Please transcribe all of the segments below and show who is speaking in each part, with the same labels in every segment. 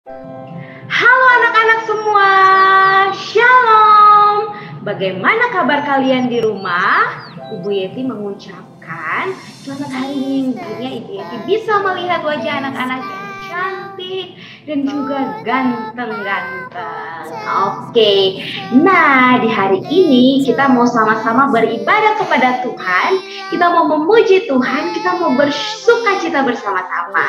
Speaker 1: Halo anak-anak semua, Shalom. Bagaimana kabar kalian di rumah? Ibu Yeti mengucapkan selamat hari Minggunya Ibu Yeti bisa melihat wajah anak-anak yang cantik dan juga ganteng-ganteng. Oke, nah di hari ini kita mau sama-sama beribadah kepada Tuhan. Kita mau memuji Tuhan, kita mau bersukacita bersama-sama.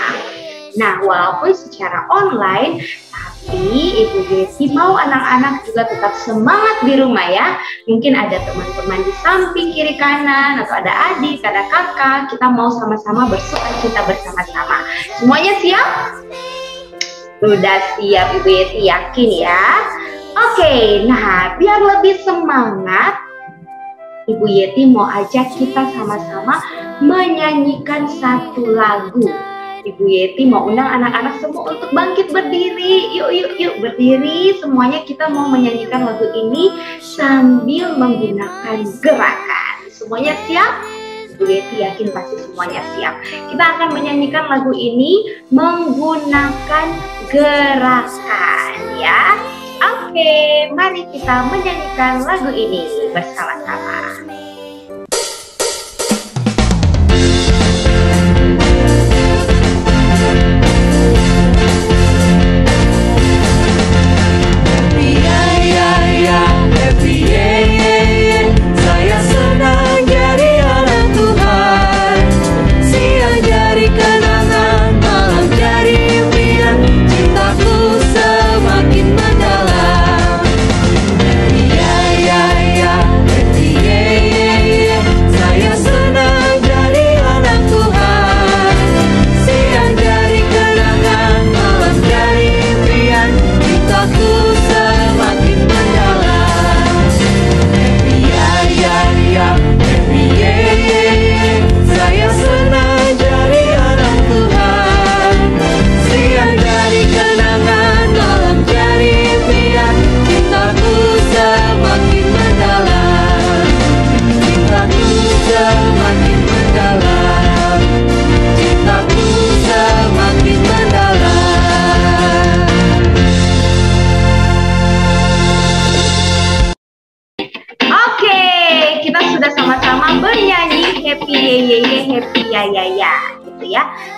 Speaker 1: Nah, walaupun secara online, tapi Ibu Yeti mau anak-anak juga tetap semangat di rumah ya. Mungkin ada teman-teman di samping kiri kanan, atau ada adik, ada kakak. Kita mau sama-sama bersukacita bersama-sama. Semuanya siap? Sudah siap, Ibu Yeti yakin ya. Oke, nah biar lebih semangat, Ibu Yeti mau ajak kita sama-sama menyanyikan satu lagu. Ibu Yeti mau undang anak-anak semua untuk bangkit berdiri. Yuk berdiri. Semuanya kita mau menyanyikan lagu ini sambil menggunakan gerakan. Semuanya siap? Ibu Yeti yakin pasti semuanya siap. Kita akan menyanyikan lagu ini menggunakan gerakan ya. Oke, mari kita menyanyikan lagu ini bersama-sama.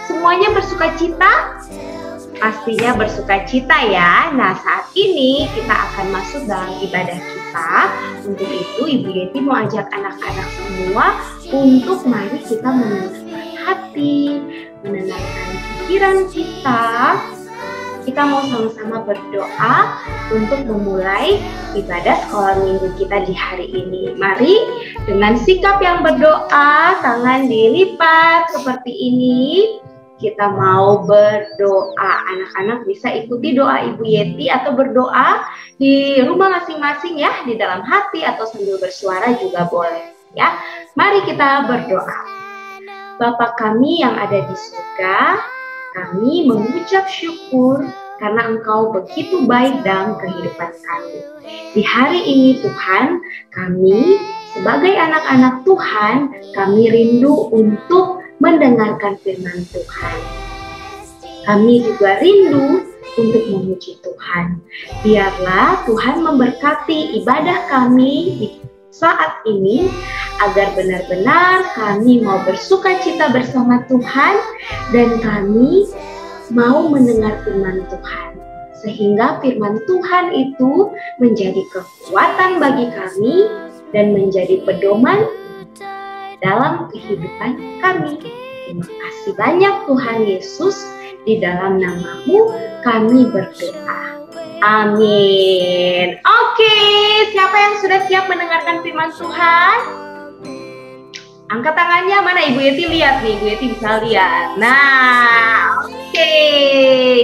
Speaker 1: Semuanya bersukacita? Pastinya bersukacita ya. Nah, saat ini kita akan masuk dalam ibadah kita. Untuk itu Ibu Yeti mau ajak anak-anak semua untuk mari kita menenangkan hati, menenangkan pikiran kita. Kita mau sama-sama berdoa untuk memulai ibadah sekolah minggu kita di hari ini. Mari dengan sikap yang berdoa, tangan dilipat seperti ini. Kita mau berdoa. Anak-anak bisa ikuti doa Ibu Yeti atau berdoa di rumah masing-masing ya, di dalam hati atau sambil bersuara juga boleh ya. Mari kita berdoa. Bapa kami yang ada di surga, kami mengucap syukur karena Engkau begitu baik dalam kehidupan kami. Di hari ini Tuhan, kami sebagai anak-anak Tuhan, kami rindu untuk mendengarkan firman Tuhan. Kami juga rindu untuk memuji Tuhan. Biarlah Tuhan memberkati ibadah kami di saat ini, agar benar-benar kami mau bersukacita bersama Tuhan dan kami mau mendengar firman Tuhan, sehingga firman Tuhan itu menjadi kekuatan bagi kami dan menjadi pedoman dalam kehidupan kami. Terima kasih banyak Tuhan Yesus, di dalam nama-Mu kami berdoa. Amin. Oke, siapa yang sudah siap mendengarkan firman Tuhan? Angkat tangannya, mana Ibu Yeti lihat nih, Ibu Yeti bisa lihat. Nah, oke,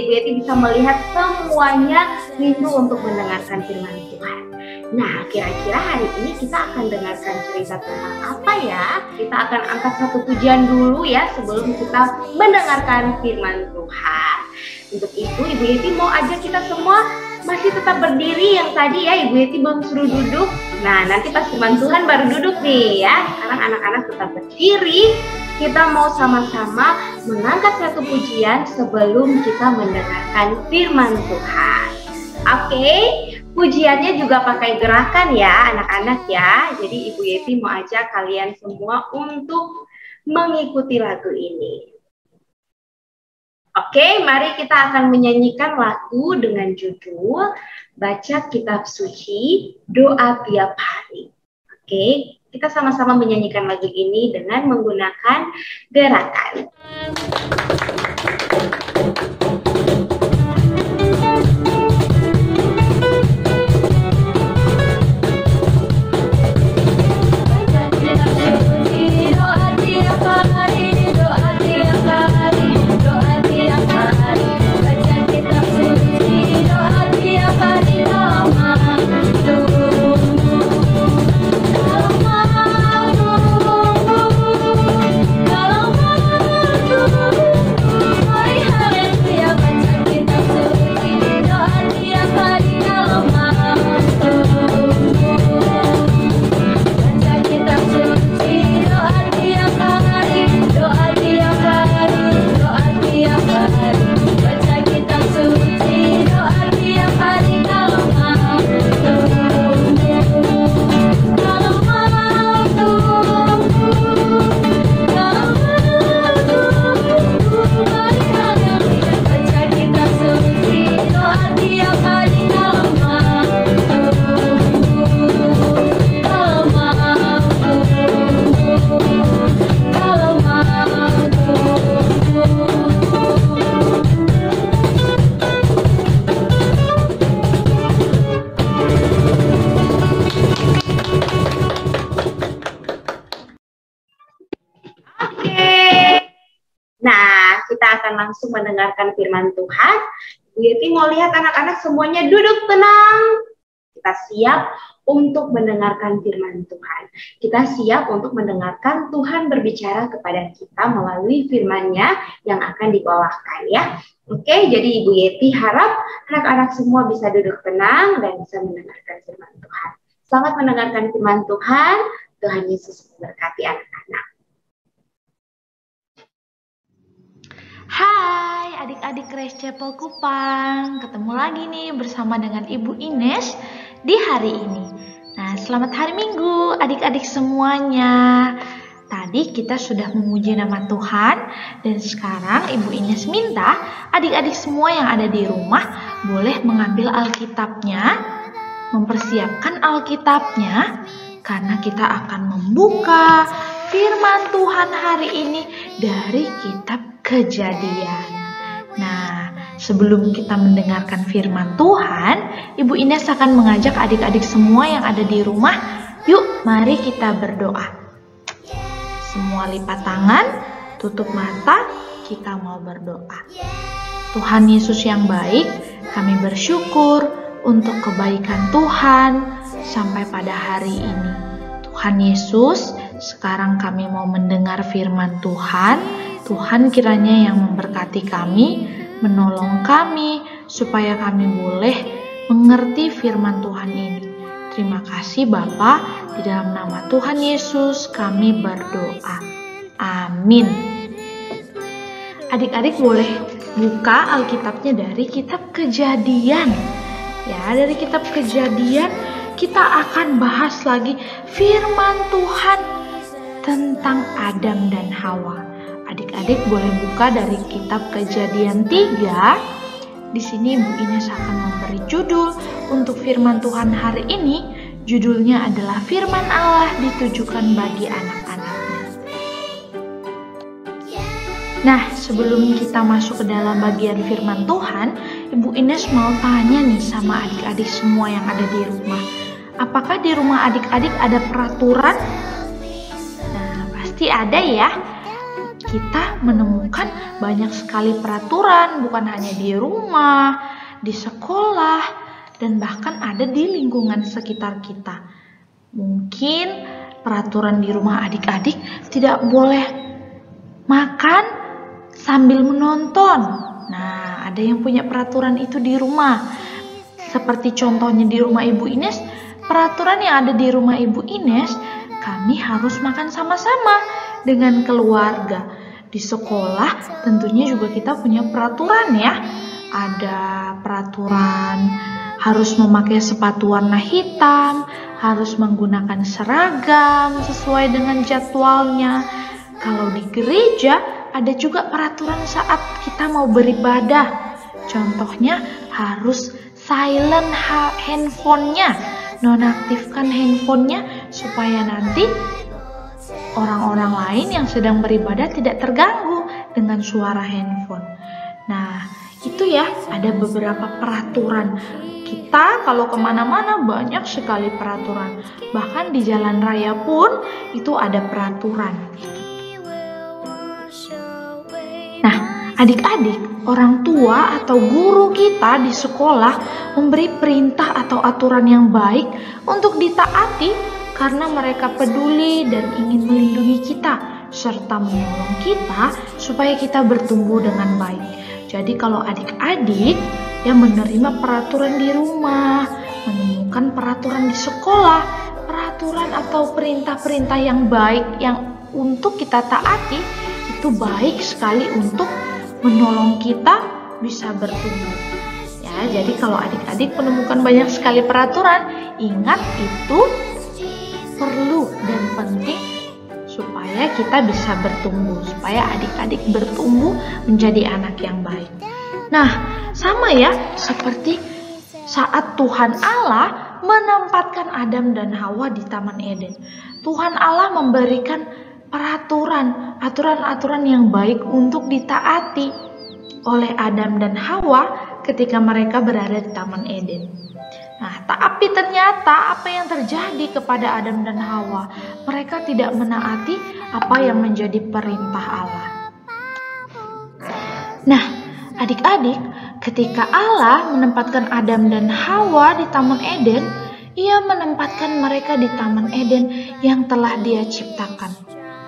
Speaker 1: Ibu Yeti bisa melihat semuanya rindu untuk mendengarkan firman Tuhan. Nah, kira-kira hari ini kita akan dengarkan cerita tentang apa ya? Kita akan angkat satu pujian dulu ya sebelum kita mendengarkan firman Tuhan. Untuk itu Ibu Yeti mau ajak kita semua masih tetap berdiri yang tadi ya, Ibu Yeti belum suruh duduk. Nah, nanti pas firman Tuhan baru duduk nih ya. Sekarang anak-anak tetap berdiri. kita mau sama-sama mengangkat satu pujian sebelum kita mendengarkan firman Tuhan. Oke, pujiannya juga pakai gerakan ya anak-anak ya. Jadi Ibu Yeti mau ajak kalian semua untuk mengikuti lagu ini. Oke, mari kita akan menyanyikan lagu dengan judul Baca Kitab Suci, Doa Tiap Hari. Oke, kita sama-sama menyanyikan lagu ini dengan menggunakan gerakan. Langsung mendengarkan firman Tuhan. Bu Yeti mau lihat anak-anak semuanya duduk tenang. Kita siap untuk mendengarkan firman Tuhan. Kita siap untuk mendengarkan Tuhan berbicara kepada kita melalui firman-Nya yang akan dibawakan ya. Oke, jadi Ibu Yeti harap anak-anak semua bisa duduk tenang dan bisa mendengarkan firman Tuhan. Selamat mendengarkan firman Tuhan. Tuhan Yesus memberkati anak-anak.
Speaker 2: Hai adik-adik Grace Chapel Kupang, ketemu lagi nih bersama dengan Ibu Ines di hari ini. Nah, selamat hari Minggu adik-adik semuanya. Tadi kita sudah memuji nama Tuhan dan sekarang Ibu Ines minta adik-adik semua yang ada di rumah boleh mengambil Alkitabnya, mempersiapkan Alkitabnya karena kita akan membuka firman Tuhan hari ini dari kitab Kejadian. Nah, sebelum kita mendengarkan firman Tuhan, Ibu Ines akan mengajak adik-adik semua yang ada di rumah, yuk mari kita berdoa. Semua lipat tangan, tutup mata, kita mau berdoa. Tuhan Yesus yang baik, kami bersyukur untuk kebaikan Tuhan sampai pada hari ini. Tuhan Yesus, sekarang kami mau mendengar firman Tuhan. Tuhan kiranya yang memberkati kami, menolong kami, supaya kami boleh mengerti firman Tuhan ini. Terima kasih Bapa, di dalam nama Tuhan Yesus kami berdoa. Amin. Adik-adik boleh buka Alkitabnya dari kitab Kejadian. Ya, dari kitab Kejadian kita akan bahas lagi firman Tuhan tentang Adam dan Hawa. Adik-adik boleh buka dari kitab Kejadian 3. Di sini Ibu Ines akan memberi judul untuk firman Tuhan hari ini. Judulnya adalah Firman Allah ditujukan bagi anak-anaknya. Nah, sebelum kita masuk ke dalam bagian firman Tuhan, Ibu Ines mau tanya nih sama adik-adik semua yang ada di rumah. Apakah di rumah adik-adik ada peraturan? Nah, pasti ada ya. Kita menemukan banyak sekali peraturan, bukan hanya di rumah, di sekolah, dan bahkan ada di lingkungan sekitar kita. Mungkin peraturan di rumah adik-adik tidak boleh makan sambil menonton. Nah, ada yang punya peraturan itu di rumah. Seperti contohnya di rumah Ibu Ines, peraturan yang ada di rumah Ibu Ines, kami harus makan sama-sama. dengan keluarga. Di sekolah tentunya juga kita punya peraturan ya. Ada peraturan harus memakai sepatu warna hitam, harus menggunakan seragam sesuai dengan jadwalnya. Kalau di gereja ada juga peraturan saat kita mau beribadah. Contohnya harus silent handphonenya, nonaktifkan handphonenya supaya nanti orang-orang lain yang sedang beribadah tidak terganggu dengan suara handphone. Nah, itu ya, ada beberapa peraturan. Kita kalau kemana-mana banyak sekali peraturan. Bahkan di jalan raya pun itu ada peraturan. Nah, adik-adik, orang tua atau guru kita di sekolah memberi perintah atau aturan yang baik untuk ditaati karena mereka peduli dan ingin melindungi kita serta menolong kita supaya kita bertumbuh dengan baik. Jadi kalau adik-adik yang menerima peraturan di rumah, menemukan peraturan di sekolah, peraturan atau perintah-perintah yang baik yang untuk kita taati, itu baik sekali untuk menolong kita bisa bertumbuh. Ya, jadi kalau adik-adik menemukan banyak sekali peraturan, ingat itu perlu dan penting supaya kita bisa bertumbuh, supaya adik-adik bertumbuh menjadi anak yang baik. Nah, sama ya seperti saat Tuhan Allah menempatkan Adam dan Hawa di Taman Eden. Tuhan Allah memberikan aturan-aturan yang baik untuk ditaati oleh Adam dan Hawa ketika mereka berada di Taman Eden. Nah, tapi ternyata apa yang terjadi kepada Adam dan Hawa? Mereka tidak menaati apa yang menjadi perintah Allah. Nah, adik-adik, ketika Allah menempatkan Adam dan Hawa di Taman Eden, Ia menempatkan mereka di Taman Eden yang telah Dia ciptakan.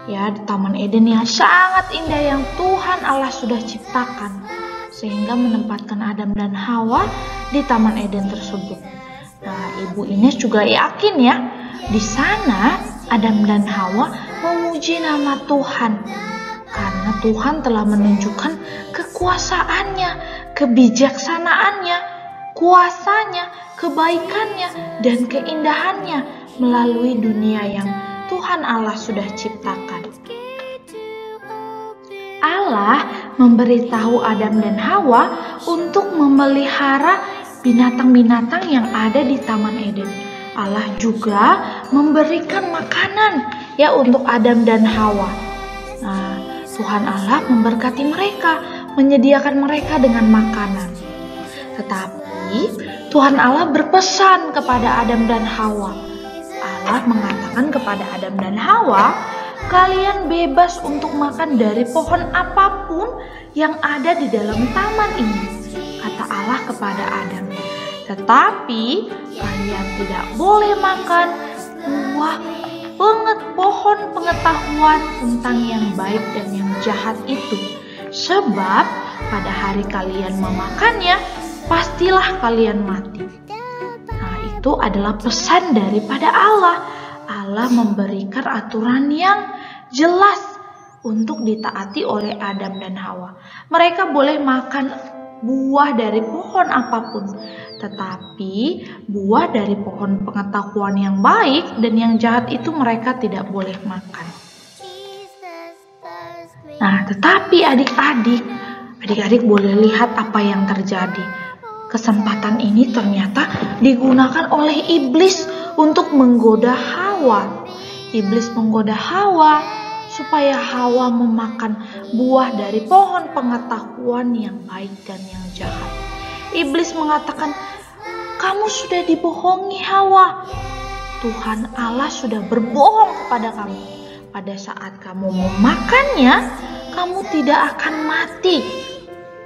Speaker 2: Ya, di Taman Eden yang sangat indah yang Tuhan Allah sudah ciptakan, sehingga menempatkan Adam dan Hawa di Taman Eden tersebut. Nah, Ibu Ines juga yakin ya, di sana Adam dan Hawa memuji nama Tuhan karena Tuhan telah menunjukkan kekuasaannya, kebijaksanaannya, kuasanya, kebaikannya, dan keindahannya melalui dunia yang Tuhan Allah sudah ciptakan. Allah memberitahu Adam dan Hawa untuk memelihara binatang-binatang yang ada di Taman Eden. Allah juga memberikan makanan ya untuk Adam dan Hawa. Nah, Tuhan Allah memberkati mereka, menyediakan mereka dengan makanan. Tetapi Tuhan Allah berpesan kepada Adam dan Hawa. Allah mengatakan kepada Adam dan Hawa, kalian bebas untuk makan dari pohon apapun yang ada di dalam taman ini, kata Allah kepada Adam. Tetapi kalian tidak boleh makan buah pohon pengetahuan tentang yang baik dan yang jahat itu. Sebab pada hari kalian memakannya, pastilah kalian mati. Nah, itu adalah pesan daripada Allah. Allah memberikan aturan yang jelas untuk ditaati oleh Adam dan Hawa. Mereka boleh makan buah dari pohon apapun, tetapi buah dari pohon pengetahuan yang baik dan yang jahat itu mereka tidak boleh makan. Nah, tetapi adik-adik boleh lihat apa yang terjadi. Kesempatan ini ternyata digunakan oleh iblis untuk menggoda Hawa. Iblis menggoda Hawa supaya Hawa memakan buah dari pohon pengetahuan yang baik dan yang jahat. Iblis mengatakan, kamu sudah dibohongi Hawa. Tuhan Allah sudah berbohong kepada kamu. Pada saat kamu memakannya, kamu tidak akan mati,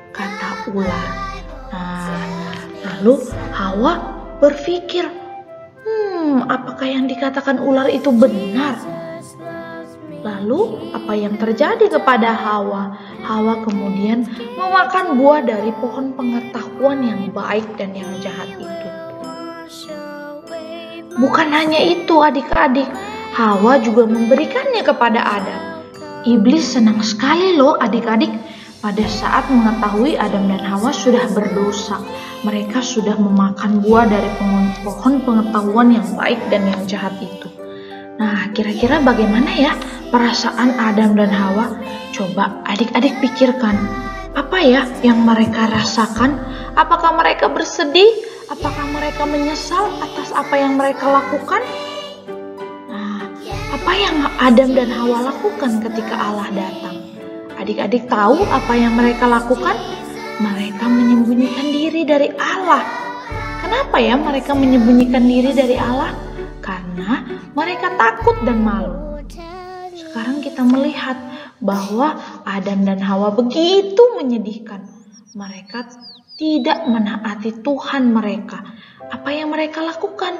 Speaker 2: kata ular. Nah, lalu Hawa berpikir, apakah yang dikatakan ular itu benar? Lalu apa yang terjadi kepada Hawa? Hawa kemudian memakan buah dari pohon pengetahuan yang baik dan yang jahat itu. Bukan hanya itu adik-adik, Hawa juga memberikannya kepada Adam. Iblis senang sekali loh adik-adik pada saat mengetahui Adam dan Hawa sudah berdosa. Mereka sudah memakan buah dari pohon pengetahuan yang baik dan yang jahat itu. Nah, kira-kira bagaimana ya perasaan Adam dan Hawa? Coba adik-adik pikirkan, apa ya yang mereka rasakan? Apakah mereka bersedih? Apakah mereka menyesal atas apa yang mereka lakukan? Nah, apa yang Adam dan Hawa lakukan ketika Allah datang? Adik-adik tahu apa yang mereka lakukan? Mereka menyembunyikan diri dari Allah. Kenapa ya mereka menyembunyikan diri dari Allah? Karena mereka takut dan malu. Sekarang kita melihat bahwa Adam dan Hawa begitu menyedihkan. Mereka tidak menaati Tuhan mereka. Apa yang mereka lakukan?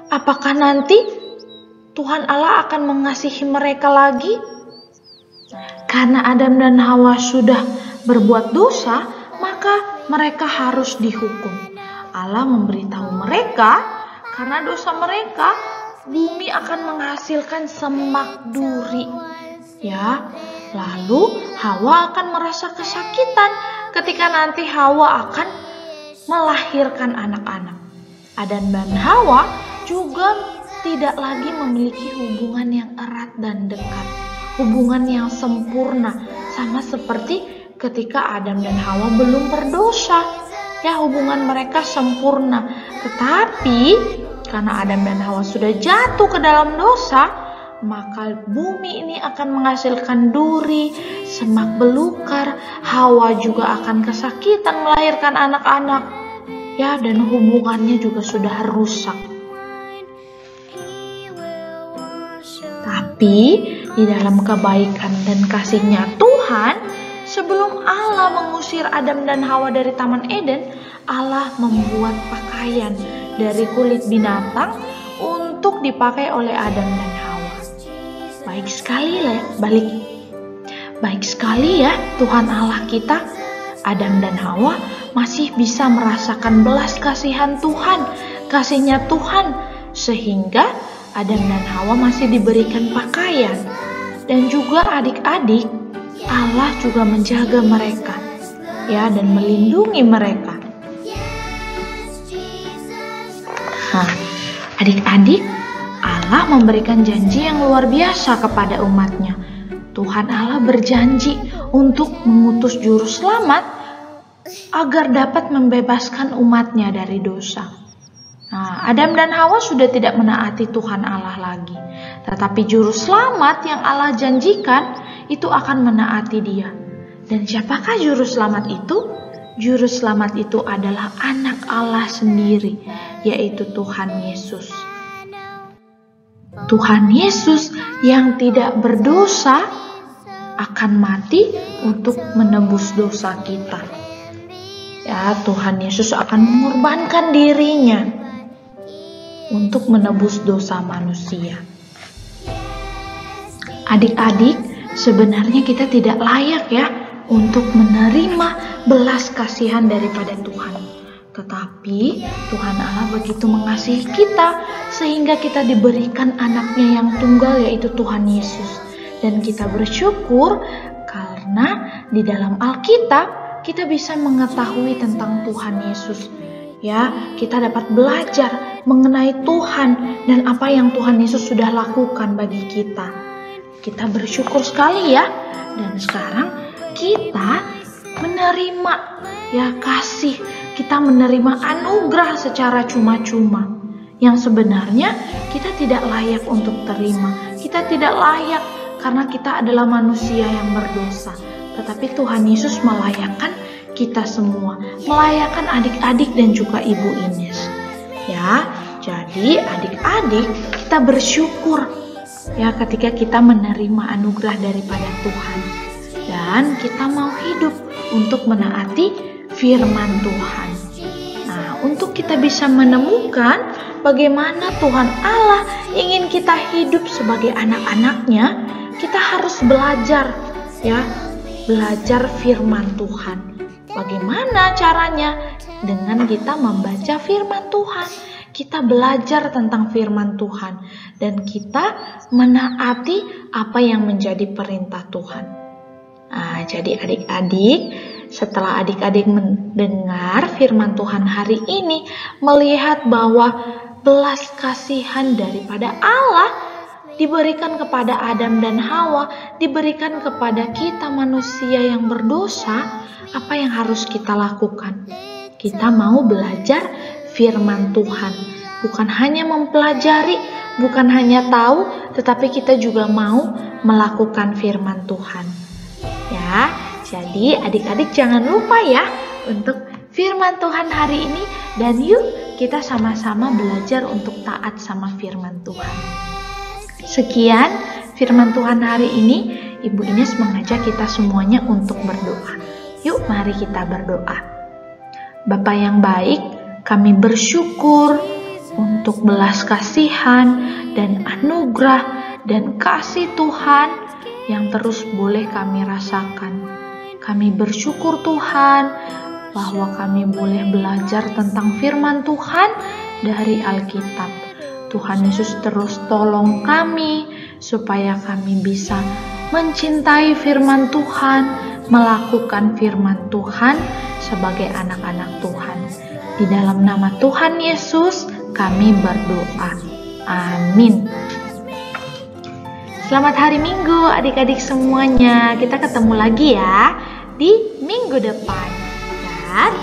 Speaker 2: Apakah nanti Tuhan Allah akan mengasihi mereka lagi? Karena Adam dan Hawa sudah berbuat dosa, maka mereka harus dihukum. Allah memberitahu mereka, karena dosa mereka, bumi akan menghasilkan semak duri. Ya, lalu Hawa akan merasa kesakitan ketika nanti Hawa akan melahirkan anak-anak. Adam dan Hawa juga tidak lagi memiliki hubungan yang erat dan dekat, hubungan yang sempurna, sama seperti ketika Adam dan Hawa belum berdosa. Ya, hubungan mereka sempurna. Tetapi karena Adam dan Hawa sudah jatuh ke dalam dosa, maka bumi ini akan menghasilkan duri, semak belukar. Hawa juga akan kesakitan melahirkan anak-anak. Ya, dan hubungannya juga sudah rusak. Tapi di dalam kebaikan dan kasih-Nya Tuhan, sebelum Allah mengusir Adam dan Hawa dari Taman Eden, Allah membuat pakaian dari kulit binatang untuk dipakai oleh Adam dan Hawa. Baik sekali ya Tuhan Allah kita. Adam dan Hawa masih bisa merasakan belas kasihan Tuhan, kasih-Nya Tuhan, sehingga Adam dan Hawa masih diberikan pakaian. Dan juga adik-adik, Allah juga menjaga mereka, ya, dan melindungi mereka. Nah, adik-adik, Allah memberikan janji yang luar biasa kepada umatnya. Tuhan Allah berjanji untuk mengutus juru selamat agar dapat membebaskan umatnya dari dosa. Nah, Adam dan Hawa sudah tidak menaati Tuhan Allah lagi. Tetapi juru selamat yang Allah janjikan itu akan menaati dia. Dan siapakah juru selamat itu? Juru selamat itu adalah anak Allah sendiri, yaitu Tuhan Yesus. Tuhan Yesus yang tidak berdosa akan mati untuk menebus dosa kita. Ya, Tuhan Yesus akan mengorbankan dirinya untuk menebus dosa manusia. Adik-adik, sebenarnya kita tidak layak ya untuk menerima belas kasihan daripada Tuhan. Tetapi Tuhan Allah begitu mengasihi kita sehingga kita diberikan anaknya yang tunggal, yaitu Tuhan Yesus. Dan kita bersyukur karena di dalam Alkitab kita bisa mengetahui tentang Tuhan Yesus. Ya, kita dapat belajar mengenai Tuhan dan apa yang Tuhan Yesus sudah lakukan bagi kita. Kita bersyukur sekali ya. Dan sekarang kita menerima ya kasih, kita menerima anugerah secara cuma-cuma yang sebenarnya kita tidak layak untuk terima. Kita tidak layak karena kita adalah manusia yang berdosa. Tetapi Tuhan Yesus melayakkan kita semua, melayakkan adik-adik dan juga Ibu Ines. Ya, jadi adik-adik kita bersyukur ya ketika kita menerima anugerah daripada Tuhan. Dan kita mau hidup untuk menaati firman Tuhan. Nah, untuk kita bisa menemukan bagaimana Tuhan Allah ingin kita hidup sebagai anak-anaknya, kita harus belajar ya, belajar firman Tuhan. Bagaimana caranya? Dengan kita membaca firman Tuhan. kita belajar tentang firman Tuhan dan kita menaati apa yang menjadi perintah Tuhan. Nah, jadi adik-adik, setelah adik-adik mendengar firman Tuhan hari ini, melihat bahwa belas kasihan daripada Allah diberikan kepada Adam dan Hawa, diberikan kepada kita manusia yang berdosa, apa yang harus kita lakukan? Kita mau belajar firman Tuhan. Bukan hanya mempelajari, bukan hanya tahu, tetapi kita juga mau melakukan firman Tuhan. Ya, jadi adik-adik jangan lupa ya untuk firman Tuhan hari ini, dan yuk kita sama-sama belajar untuk taat sama firman Tuhan. Sekian firman Tuhan hari ini, Ibu Ines mengajak kita semuanya untuk berdoa. Yuk mari kita berdoa. Bapa yang baik, kami bersyukur untuk belas kasihan dan anugerah dan kasih Tuhan yang terus boleh kami rasakan. Kami bersyukur Tuhan bahwa kami boleh belajar tentang firman Tuhan dari Alkitab. Tuhan Yesus terus tolong kami supaya kami bisa mencintai firman Tuhan, melakukan firman Tuhan sebagai anak-anak Tuhan. Di dalam nama Tuhan Yesus kami berdoa. Amin. Selamat hari Minggu adik-adik semuanya. Kita ketemu lagi ya di minggu depan. Dan